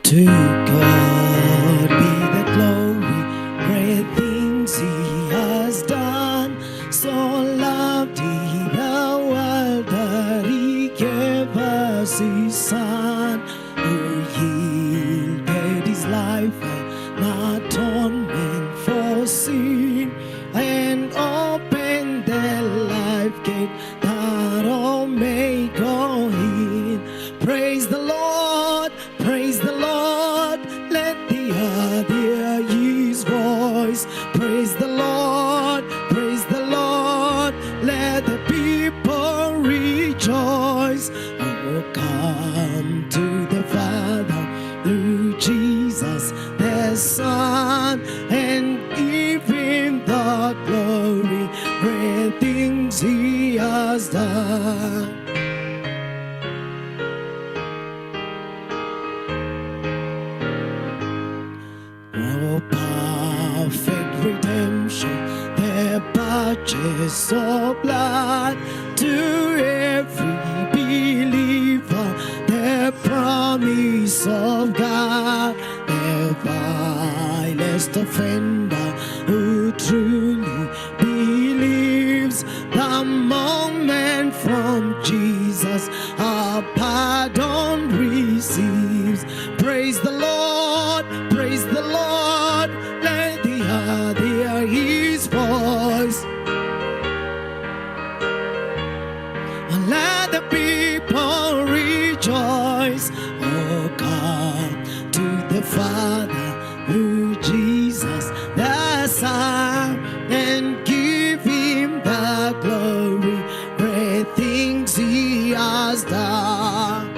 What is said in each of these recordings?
To God be the glory, great things He has done. So loved He the world that He gave us His Son, who yielded His life an atonement for sin, and opened the life gate that all may go in. Praise the Lord, praise the Lord, let the earth hear His voice. Praise the Lord, let the people rejoice. Oh, come to the Father through Jesus the Son, and give Him the glory, great things He has done. Oh, perfect redemption, the purchase of blood, to every believer, the promise of God, the vilest offender who truly believes, the moment from Jesus our pardon receives. Praise the Lord, let the earth hear His voice. And let the people rejoice. Oh, come to the Father through Jesus the Son, and give Him the glory, great things He has done.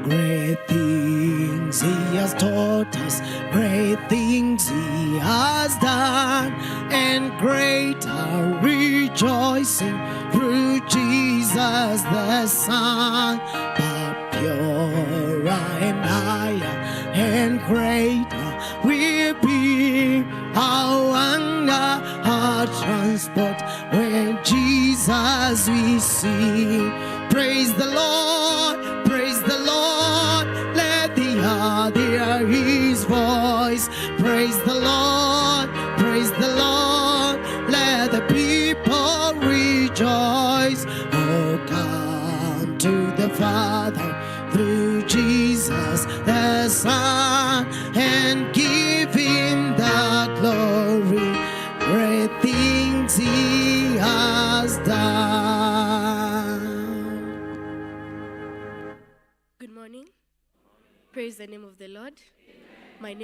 Great things He has taught us, great things He has done, and great our rejoicing through Jesus the Son. But purer and higher and greater will be our wonder, our transport, when Jesus we see. Praise the Lord, let the earth hear His voice. Praise the Lord, let the people rejoice. Oh, come to the Father through Jesus the Son, and give Him the glory, great things He has done. Good morning. Praise the name of the Lord. My name